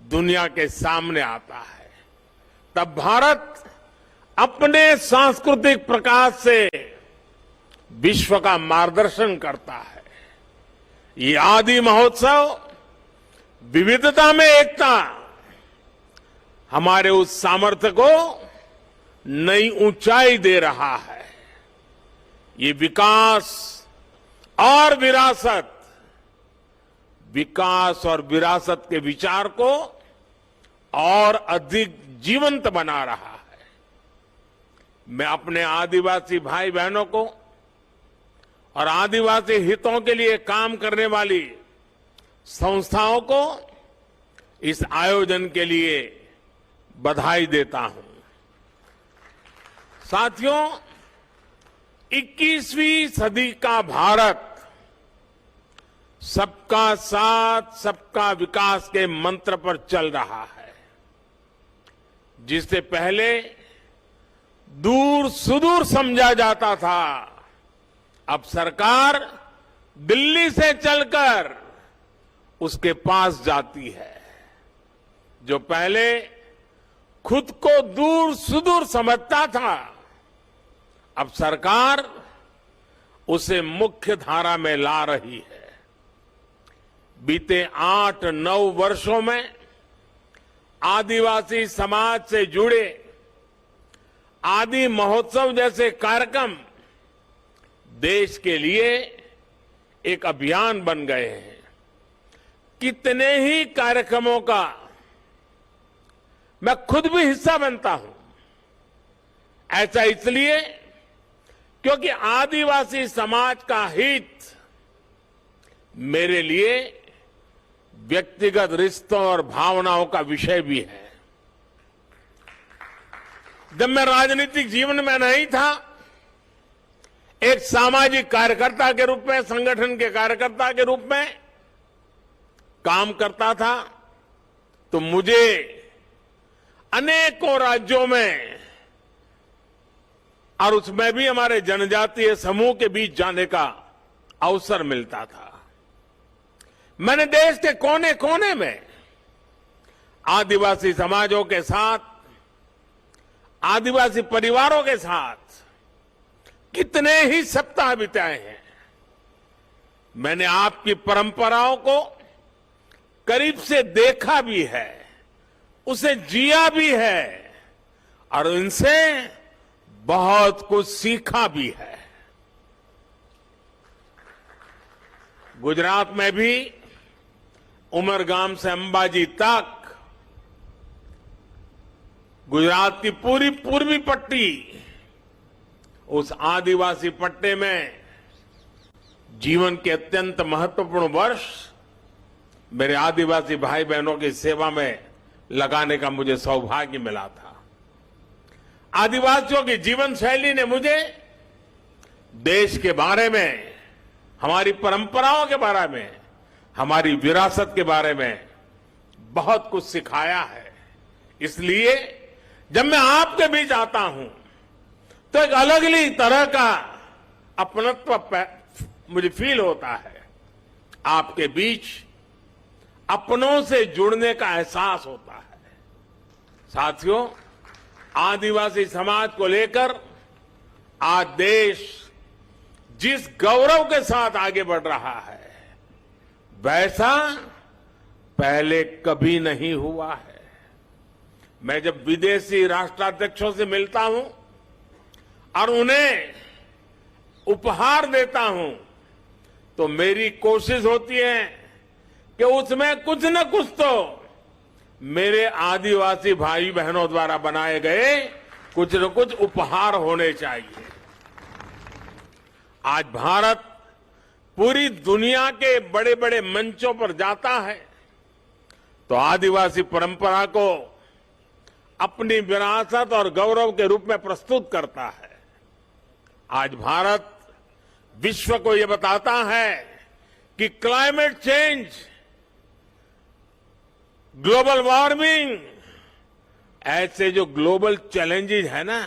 दुनिया के सामने आता है, तब भारत अपने सांस्कृतिक प्रकाश से विश्व का मार्गदर्शन करता है। ये आदि महोत्सव विविधता में एकता हमारे उस सामर्थ्य को नई ऊंचाई दे रहा है। ये विकास और विरासत के विचार को और अधिक जीवंत बना रहा है। मैं अपने आदिवासी भाई बहनों को और आदिवासी हितों के लिए काम करने वाली संस्थाओं को इस आयोजन के लिए बधाई देता हूं। साथियों, 21वीं सदी का भारत सबका साथ सबका विकास के मंत्र पर चल रहा है। जिससे पहले दूर सुदूर समझा जाता था, अब सरकार दिल्ली से चलकर उसके पास जाती है। जो पहले खुद को दूर सुदूर समझता था, अब सरकार उसे मुख्य धारा में ला रही है। बीते 8-9 वर्षों में आदिवासी समाज से जुड़े आदि महोत्सव जैसे कार्यक्रम देश के लिए एक अभियान बन गए हैं। कितने ही कार्यक्रमों का मैं खुद भी हिस्सा बनता हूं। ऐसा इसलिए क्योंकि आदिवासी समाज का हित मेरे लिए व्यक्तिगत रिश्तों और भावनाओं का विषय भी है। जब मैं राजनीतिक जीवन में नहीं था, एक सामाजिक कार्यकर्ता के रूप में, संगठन के कार्यकर्ता के रूप में काम करता था, तो मुझे अनेकों राज्यों में और उसमें भी हमारे जनजातीय समूह के बीच जाने का अवसर मिलता था। मैंने देश के कोने कोने में आदिवासी समाजों के साथ, आदिवासी परिवारों के साथ कितने ही सप्ताह बिताए हैं। मैंने आपकी परंपराओं को करीब से देखा भी है, उसे जिया भी है और इनसे बहुत कुछ सीखा भी है। गुजरात में भी उमरगाम से अंबाजी तक गुजरात की पूरी पूर्वी पट्टी, उस आदिवासी पट्टे में जीवन के अत्यंत महत्वपूर्ण वर्ष मेरे आदिवासी भाई बहनों की सेवा में लगाने का मुझे सौभाग्य मिला था। आदिवासियों की जीवन शैली ने मुझे देश के बारे में, हमारी परंपराओं के बारे में, हमारी विरासत के बारे में बहुत कुछ सिखाया है। इसलिए जब मैं आपके बीच आता हूं तो एक अलग ही तरह का अपनत्व मुझे फील होता है। आपके बीच अपनों से जुड़ने का एहसास होता है। साथियों, आदिवासी समाज को लेकर आज देश जिस गौरव के साथ आगे बढ़ रहा है, वैसा पहले कभी नहीं हुआ है। मैं जब विदेशी राष्ट्राध्यक्षों से मिलता हूं और उन्हें उपहार देता हूं, तो मेरी कोशिश होती है कि उसमें कुछ न कुछ तो मेरे आदिवासी भाई बहनों द्वारा बनाए गए कुछ न कुछ उपहार होने चाहिए। आज भारत पूरी दुनिया के बड़े बड़े मंचों पर जाता है तो आदिवासी परंपरा को अपनी विरासत और गौरव के रूप में प्रस्तुत करता है। आज भारत विश्व को यह बताता है कि क्लाइमेट चेंज, ग्लोबल वार्मिंग, ऐसे जो ग्लोबल चैलेंजेस है ना,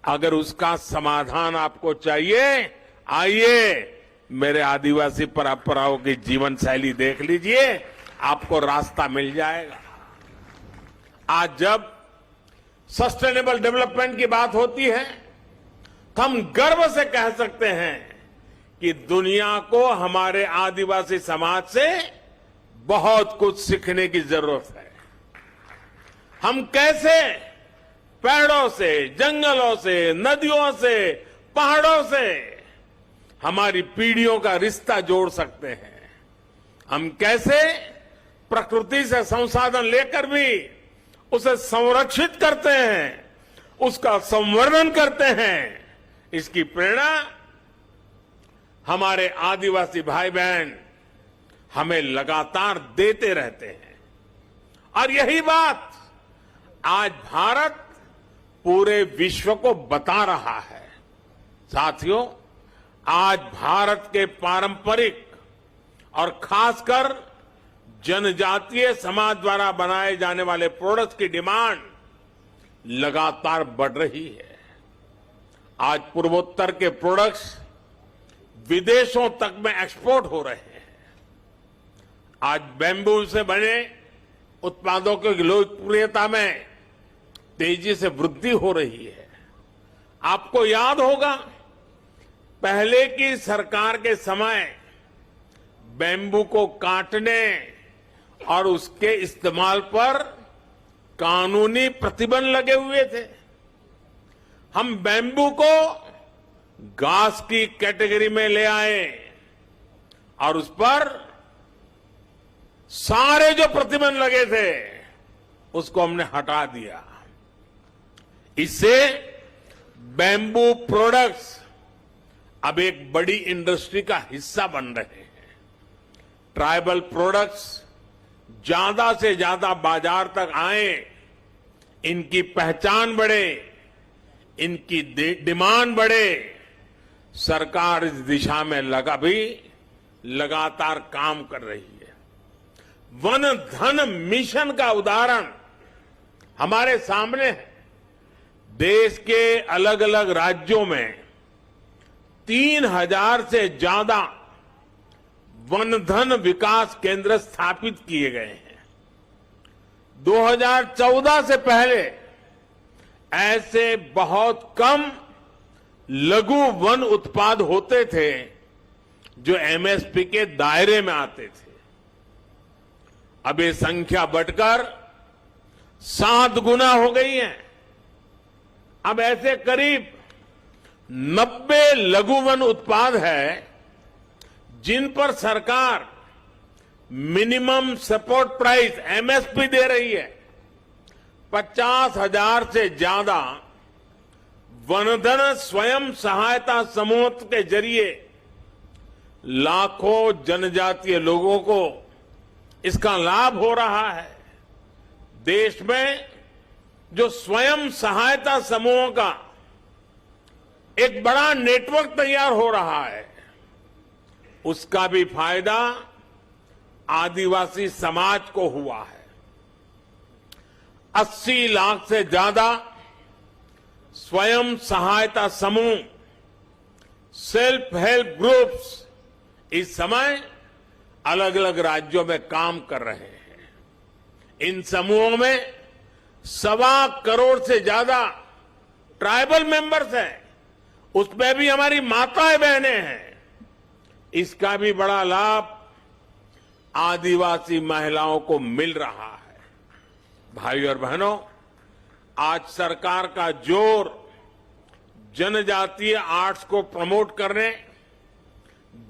अगर उसका समाधान आपको चाहिए, आइए मेरे आदिवासी परंपराओं की जीवन शैली देख लीजिए, आपको रास्ता मिल जाएगा। आज जब सस्टेनेबल डेवलपमेंट की बात होती है तो हम गर्व से कह सकते हैं कि दुनिया को हमारे आदिवासी समाज से बहुत कुछ सीखने की जरूरत है। हम कैसे पेड़ों से, जंगलों से, नदियों से, पहाड़ों से हमारी पीढ़ियों का रिश्ता जोड़ सकते हैं। हम कैसे प्रकृति से संसाधन लेकर भी उसे संरक्षित करते हैं, उसका संवर्धन करते हैं। इसकी प्रेरणा हमारे आदिवासी भाई बहन हमें लगातार देते रहते हैं। और यही बात आज भारत पूरे विश्व को बता रहा है। साथियों, आज भारत के पारंपरिक और खासकर जनजातीय समाज द्वारा बनाए जाने वाले प्रोडक्ट्स की डिमांड लगातार बढ़ रही है। आज पूर्वोत्तर के प्रोडक्ट्स विदेशों तक में एक्सपोर्ट हो रहे हैं। आज बैम्बू से बने उत्पादों की लोकप्रियता में तेजी से वृद्धि हो रही है। आपको याद होगा, पहले की सरकार के समय बैम्बू को काटने और उसके इस्तेमाल पर कानूनी प्रतिबंध लगे हुए थे। हम बैम्बू को घास की कैटेगरी में ले आए और उस पर सारे जो प्रतिबंध लगे थे उसको हमने हटा दिया। इससे बैम्बू प्रोडक्ट्स अब एक बड़ी इंडस्ट्री का हिस्सा बन रहे हैं। ट्राइबल प्रोडक्ट्स ज्यादा से ज्यादा बाजार तक आए, इनकी पहचान बढ़े, इनकी डिमांड बढ़े। सरकार इस दिशा में लगातार काम कर रही है। वन धन मिशन का उदाहरण हमारे सामने है। देश के अलग अलग राज्यों में 3000 से ज्यादा वन धन विकास केंद्र स्थापित किए गए हैं। 2014 से पहले ऐसे बहुत कम लघु वन उत्पाद होते थे जो एमएसपी के दायरे में आते थे। अब ये संख्या बढ़कर 7 गुना हो गई है। अब ऐसे करीब 90 लघु वन उत्पाद है जिन पर सरकार मिनिमम सपोर्ट प्राइस एमएसपी दे रही है। 50,000 से ज्यादा वनधन स्वयं सहायता समूह के जरिए लाखों जनजातीय लोगों को इसका लाभ हो रहा है। देश में जो स्वयं सहायता समूहों का एक बड़ा नेटवर्क तैयार हो रहा है, उसका भी फायदा आदिवासी समाज को हुआ है। 80 लाख से ज्यादा स्वयं सहायता समूह, सेल्फ हेल्प ग्रुप्स इस समय अलग अलग राज्यों में काम कर रहे हैं। इन समूहों में 1.25 करोड़ से ज्यादा ट्राइबल मेंबर्स हैं। उसमें भी हमारी माताएं बहनें हैं। इसका भी बड़ा लाभ आदिवासी महिलाओं को मिल रहा है। भाइयों और बहनों, आज सरकार का जोर जनजातीय आर्ट्स को प्रमोट करने,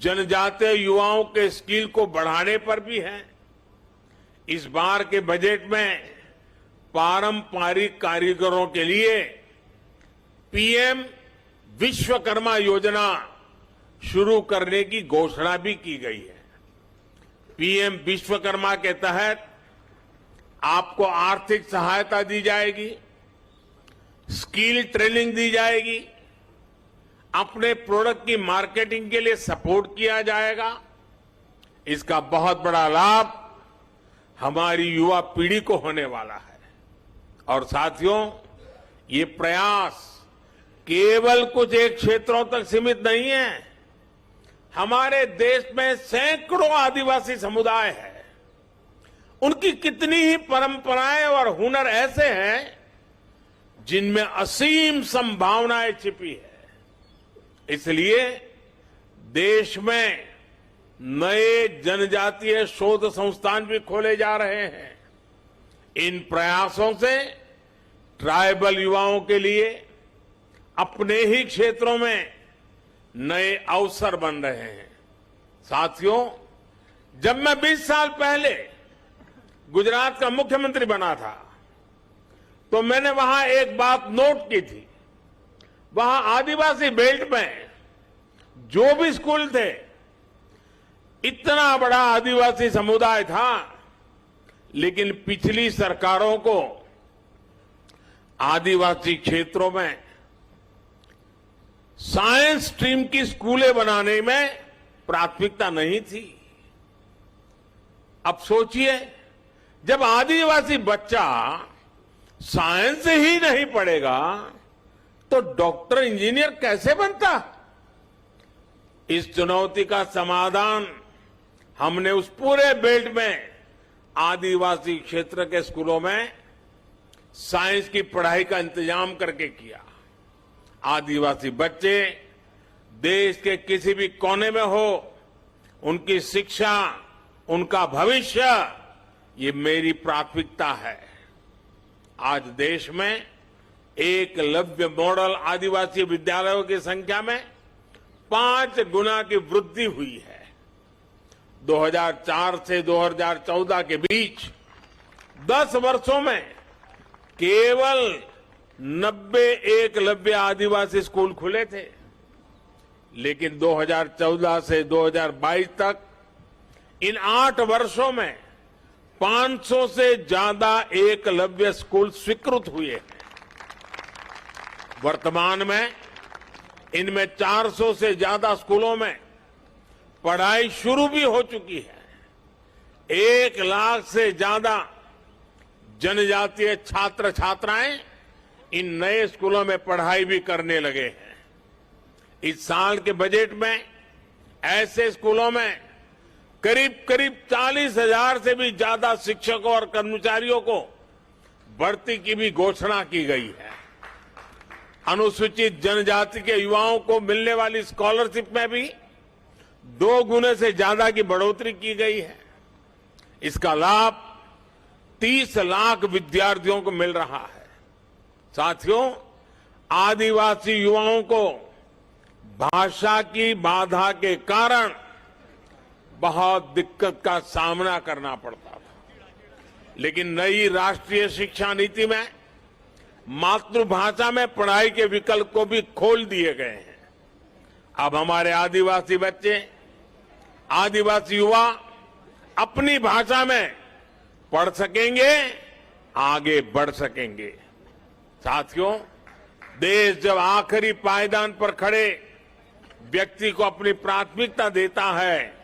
जनजातीय युवाओं के स्किल को बढ़ाने पर भी है। इस बार के बजट में पारंपरिक कारीगरों के लिए पीएम विश्वकर्मा योजना शुरू करने की घोषणा भी की गई है। पीएम विश्वकर्मा के तहत आपको आर्थिक सहायता दी जाएगी, स्किल ट्रेनिंग दी जाएगी, अपने प्रोडक्ट की मार्केटिंग के लिए सपोर्ट किया जाएगा। इसका बहुत बड़ा लाभ हमारी युवा पीढ़ी को होने वाला है। और साथियों, ये प्रयास केवल कुछ एक क्षेत्रों तक सीमित नहीं है। हमारे देश में सैकड़ों आदिवासी समुदाय है। उनकी कितनी ही परंपराएं और हुनर ऐसे हैं जिनमें असीम संभावनाएं छिपी है। इसलिए देश में नए जनजातीय शोध संस्थान भी खोले जा रहे हैं। इन प्रयासों से ट्राइबल युवाओं के लिए अपने ही क्षेत्रों में नए अवसर बन रहे हैं। साथियों, जब मैं 20 साल पहले गुजरात का मुख्यमंत्री बना था तो मैंने वहां एक बात नोट की थी। वहां आदिवासी बेल्ट में जो भी स्कूल थे, इतना बड़ा आदिवासी समुदाय था, लेकिन पिछली सरकारों को आदिवासी क्षेत्रों में साइंस स्ट्रीम की स्कूलें बनाने में प्राथमिकता नहीं थी। अब सोचिए, जब आदिवासी बच्चा साइंस ही नहीं पढ़ेगा तो डॉक्टर इंजीनियर कैसे बनता? इस चुनौती का समाधान हमने उस पूरे बेल्ट में आदिवासी क्षेत्र के स्कूलों में साइंस की पढ़ाई का इंतजाम करके किया। आदिवासी बच्चे देश के किसी भी कोने में हो, उनकी शिक्षा, उनका भविष्य, ये मेरी प्राथमिकता है। आज देश में एकलव्य मॉडल आदिवासी विद्यालयों की संख्या में 5 गुना की वृद्धि हुई है। 2004 से 2014 के बीच 10 वर्षों में केवल 90 एकलव्य आदिवासी स्कूल खुले थे, लेकिन 2014 से 2022 तक इन 8 वर्षों में 500 से ज्यादा एकलव्य स्कूल स्वीकृत हुए हैं। वर्तमान में इनमें 400 से ज्यादा स्कूलों में पढ़ाई शुरू भी हो चुकी है। 1 लाख से ज्यादा जनजातीय छात्र छात्राएं इन नए स्कूलों में पढ़ाई भी करने लगे हैं। इस साल के बजट में ऐसे स्कूलों में करीब 40,000 से भी ज्यादा शिक्षकों और कर्मचारियों को भर्ती की भी घोषणा की गई है। अनुसूचित जनजाति के युवाओं को मिलने वाली स्कॉलरशिप में भी 2 गुने से ज्यादा की बढ़ोतरी की गई है। इसका लाभ 30 लाख विद्यार्थियों को मिल रहा है। साथियों, आदिवासी युवाओं को भाषा की बाधा के कारण बहुत दिक्कत का सामना करना पड़ता था, लेकिन नई राष्ट्रीय शिक्षा नीति में मातृभाषा में पढ़ाई के विकल्प को भी खोल दिए गए हैं। अब हमारे आदिवासी बच्चे, आदिवासी युवा अपनी भाषा में पढ़ सकेंगे, आगे बढ़ सकेंगे। साथियों, देश जब आखिरी पायदान पर खड़े व्यक्ति को अपनी प्राथमिकता देता है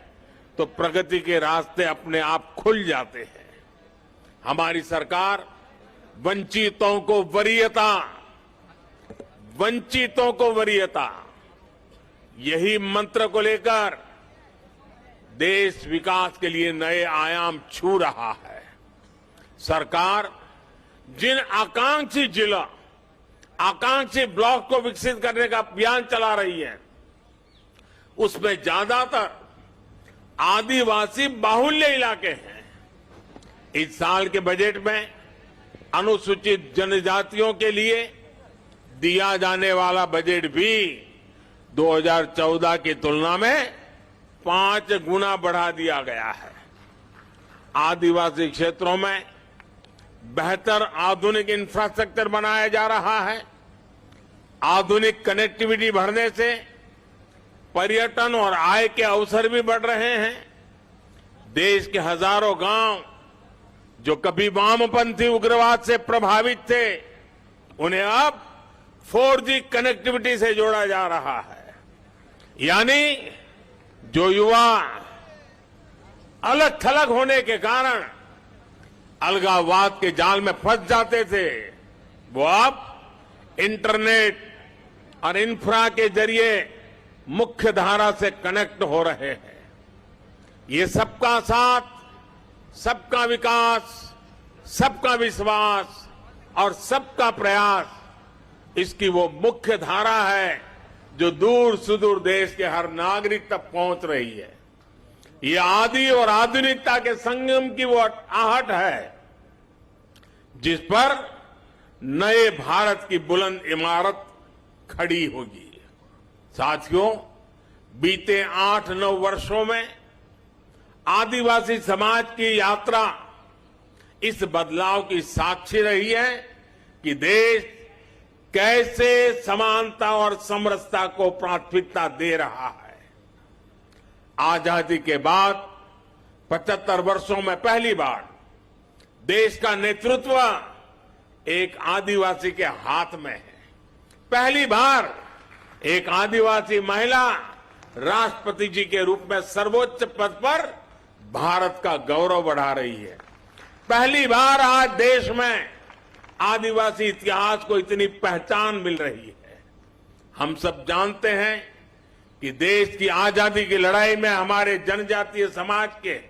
तो प्रगति के रास्ते अपने आप खुल जाते हैं। हमारी सरकार वंचितों को वरीयता, यही मंत्र को लेकर देश विकास के लिए नए आयाम छू रहा है। सरकार जिन आकांक्षी जिला, आकांक्षी ब्लॉक को विकसित करने का अभियान चला रही है, उसमें ज्यादातर आदिवासी बाहुल्य इलाके हैं। इस साल के बजट में अनुसूचित जनजातियों के लिए दिया जाने वाला बजट भी 2014 की तुलना में 5 गुना बढ़ा दिया गया है। आदिवासी क्षेत्रों में बेहतर आधुनिक इंफ्रास्ट्रक्चर बनाया जा रहा है। आधुनिक कनेक्टिविटी बढ़ने से पर्यटन और आय के अवसर भी बढ़ रहे हैं। देश के हजारों गांव जो कभी वामपंथी उग्रवाद से प्रभावित थे, उन्हें अब 4G कनेक्टिविटी से जोड़ा जा रहा है। यानी जो युवा अलग थलग होने के कारण अलगाववाद के जाल में फंस जाते थे, वो अब इंटरनेट और इंफ्रा के जरिए मुख्य धारा से कनेक्ट हो रहे हैं। ये सबका साथ, सबका विकास, सबका विश्वास और सबका प्रयास इसकी वो मुख्य धारा है जो दूर सुदूर देश के हर नागरिक तक पहुंच रही है। ये आदि और आधुनिकता के संगम की वो आहट है जिस पर नए भारत की बुलंद इमारत खड़ी होगी। साथियों, बीते 8-9 वर्षों में आदिवासी समाज की यात्रा इस बदलाव की साक्षी रही है कि देश कैसे समानता और समरसता को प्राथमिकता दे रहा है। आजादी के बाद 75 वर्षों में पहली बार देश का नेतृत्व एक आदिवासी के हाथ में है। पहली बार एक आदिवासी महिला राष्ट्रपति जी के रूप में सर्वोच्च पद पर भारत का गौरव बढ़ा रही है। पहली बार आज देश में आदिवासी इतिहास को इतनी पहचान मिल रही है। हम सब जानते हैं कि देश की आजादी की लड़ाई में हमारे जनजातीय समाज के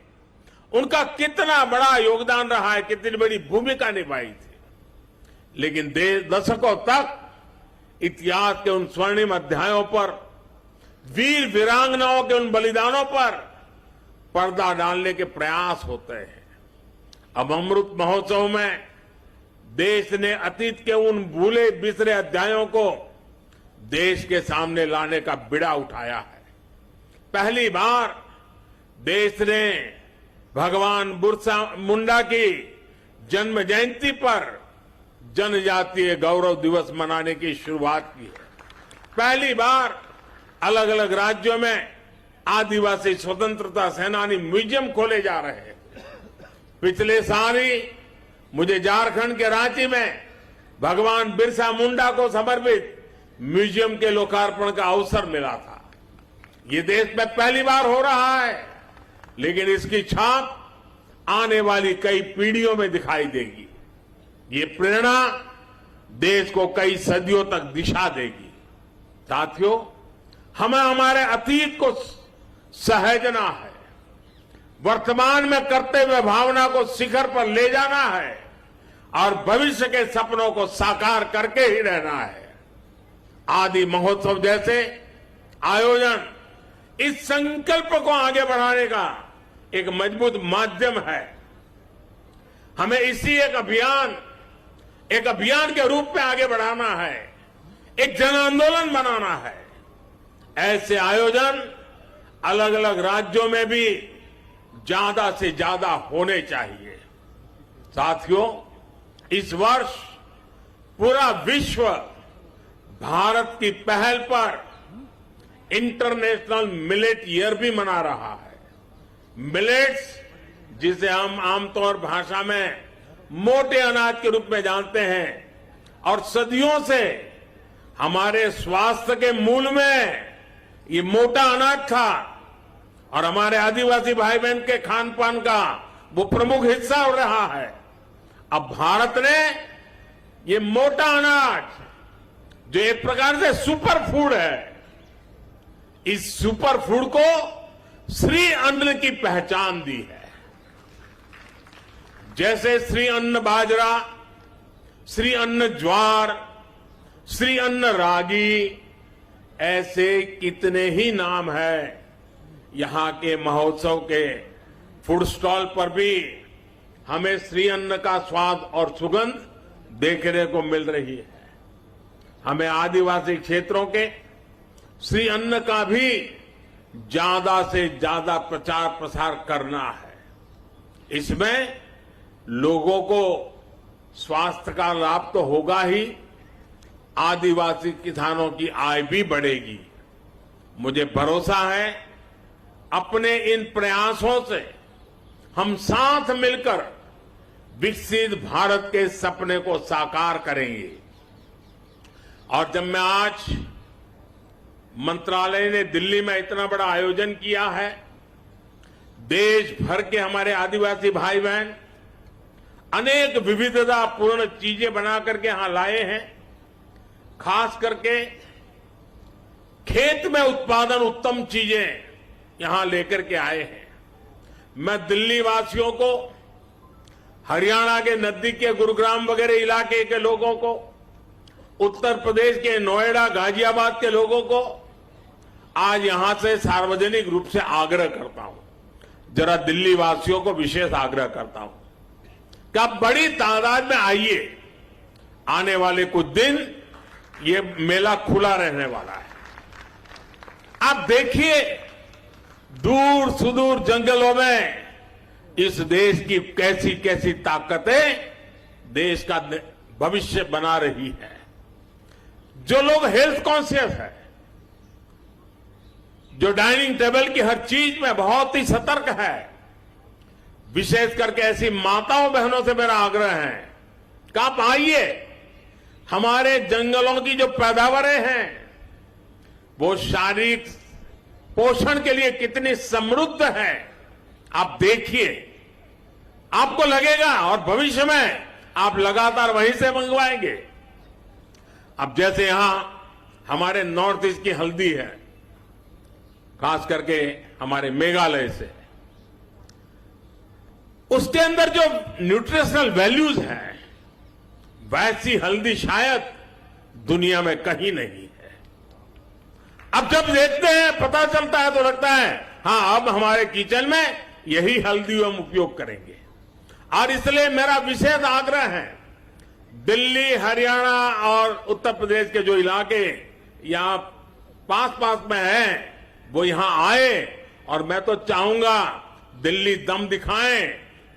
उनका कितना बड़ा योगदान रहा है, कितनी बड़ी भूमिका निभाई थी। लेकिन दशकों तक इतिहास के उन स्वर्णिम अध्यायों पर, वीर वीरांगनाओं के उन बलिदानों पर पर्दा डालने के प्रयास होते हैं। अब अमृत महोत्सव में देश ने अतीत के उन भूले बिसरे अध्यायों को देश के सामने लाने का बीड़ा उठाया है। पहली बार देश ने भगवान बिरसा मुंडा की जन्म जयंती पर जनजातीय गौरव दिवस मनाने की शुरुआत की है। पहली बार अलग अलग राज्यों में आदिवासी स्वतंत्रता सेनानी म्यूजियम खोले जा रहे हैं। पिछले साल ही मुझे झारखंड के रांची में भगवान बिरसा मुंडा को समर्पित म्यूजियम के लोकार्पण का अवसर मिला था। ये देश में पहली बार हो रहा है, लेकिन इसकी छाप आने वाली कई पीढ़ियों में दिखाई देगी। ये प्रेरणा देश को कई सदियों तक दिशा देगी। साथियों, हमें हमारे अतीत को सहेजना है, वर्तमान में करते हुए भावना को शिखर पर ले जाना है और भविष्य के सपनों को साकार करके ही रहना है। आदि महोत्सव जैसे आयोजन इस संकल्प को आगे बढ़ाने का एक मजबूत माध्यम है। हमें इसी एक अभियान के रूप में आगे बढ़ाना है, एक जन आंदोलन बनाना है। ऐसे आयोजन अलग अलग राज्यों में भी ज्यादा से ज्यादा होने चाहिए। साथियों, इस वर्ष पूरा विश्व भारत की पहल पर इंटरनेशनल मिलेट ईयर भी मना रहा है। मिलेट्स, जिसे हम आमतौर भाषा में मोटे अनाज के रूप में जानते हैं और सदियों से हमारे स्वास्थ्य के मूल में ये मोटा अनाज था और हमारे आदिवासी भाई बहन के खान पान का वो प्रमुख हिस्सा रहा है। अब भारत ने ये मोटा अनाज, जो एक प्रकार से सुपर फूड है, इस सुपर फूड को श्री अन्न की पहचान दी है। जैसे श्री अन्न बाजरा, श्री अन्न ज्वार, श्री अन्न रागी, ऐसे कितने ही नाम हैं। यहां के महोत्सव के फूड स्टॉल पर भी हमें श्री अन्न का स्वाद और सुगंध देखने को मिल रही है। हमें आदिवासी क्षेत्रों के श्री अन्न का भी ज्यादा से ज्यादा प्रचार प्रसार करना है। इसमें लोगों को स्वास्थ्य का लाभ तो होगा ही, आदिवासी किसानों की आय भी बढ़ेगी। मुझे भरोसा है अपने इन प्रयासों से हम साथ मिलकर विकसित भारत के सपने को साकार करेंगे। और जब मैं आज मंत्रालय ने दिल्ली में इतना बड़ा आयोजन किया है, देश भर के हमारे आदिवासी भाई बहन अनेक विविधतापूर्ण चीजें बना करके यहां लाए हैं। खास करके खेत में उत्पादन उत्तम चीजें यहां लेकर के आए हैं। मैं दिल्ली वासियों को हरियाणा के नजदीक के गुरुग्राम वगैरह इलाके के लोगों को, उत्तर प्रदेश के नोएडा गाजियाबाद के लोगों को आज यहां से सार्वजनिक रूप से आग्रह करता हूं, जरा दिल्ली वासियों को विशेष आग्रह करता हूं कि आप बड़ी तादाद में आइए। आने वाले कुछ दिन ये मेला खुला रहने वाला है। आप देखिए दूर सुदूर जंगलों में इस देश की कैसी कैसी ताकतें देश का भविष्य बना रही है। जो लोग हेल्थ कॉन्शियस है, जो डाइनिंग टेबल की हर चीज में बहुत ही सतर्क है, विशेष करके ऐसी माताओं बहनों से मेरा आग्रह है कि आप आइए। हमारे जंगलों की जो पैदावारें हैं वो शारीरिक पोषण के लिए कितनी समृद्ध है, आप देखिए। आपको लगेगा और भविष्य में आप लगातार वहीं से मंगवाएंगे। अब जैसे यहां हमारे नॉर्थ ईस्ट की हल्दी है, खास करके हमारे मेघालय से, उसके अंदर जो न्यूट्रिशनल वैल्यूज हैं वैसी हल्दी शायद दुनिया में कहीं नहीं है। अब जब देखते हैं पता चलता है तो लगता है हां अब हमारे किचन में यही हल्दी हम उपयोग करेंगे। और इसलिए मेरा विशेष आग्रह है, दिल्ली, हरियाणा और उत्तर प्रदेश के जो इलाके यहां पास पास में हैं वो यहां आए। और मैं तो चाहूंगा दिल्ली दम दिखाएं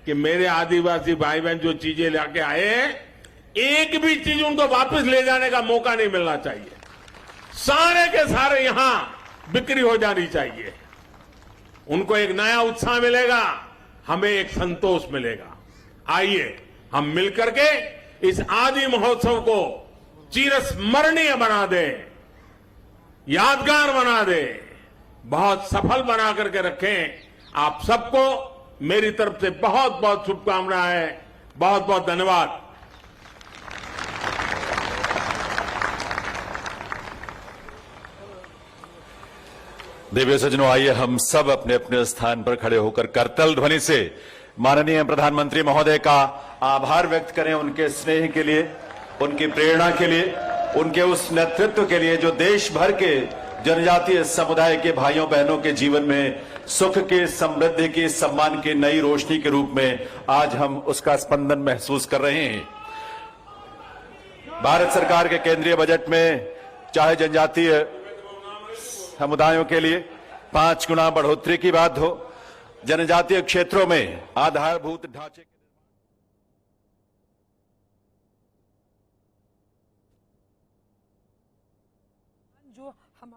कि मेरे आदिवासी भाई बहन जो चीजें लाके आए हैं, एक भी चीज उनको वापस ले जाने का मौका नहीं मिलना चाहिए। सारे के सारे यहां बिक्री हो जानी चाहिए। उनको एक नया उत्साह मिलेगा, हमें एक संतोष मिलेगा। आइए हम मिलकर के इस आदि महोत्सव को चिरस्मरणीय बना दें, यादगार बना दें, बहुत सफल बना करके रखें। आप सबको मेरी तरफ से बहुत बहुत शुभकामनाएं, बहुत बहुत धन्यवाद। दिव्य सज्जनों, आइए हम सब अपने अपने स्थान पर खड़े होकर करतल ध्वनि से माननीय प्रधानमंत्री महोदय का आभार व्यक्त करें, उनके स्नेह के लिए, उनकी प्रेरणा के लिए, उनके उस नेतृत्व के लिए जो देश भर के जनजातीय समुदाय के भाइयों बहनों के जीवन में सुख के, समृद्धि के, सम्मान की नई रोशनी के रूप में आज हम उसका स्पंदन महसूस कर रहे हैं। भारत सरकार के केंद्रीय बजट में चाहे जनजातीय समुदायों के लिए 5 गुना बढ़ोतरी की बात हो, जनजातीय क्षेत्रों में आधारभूत ढांचे जो हम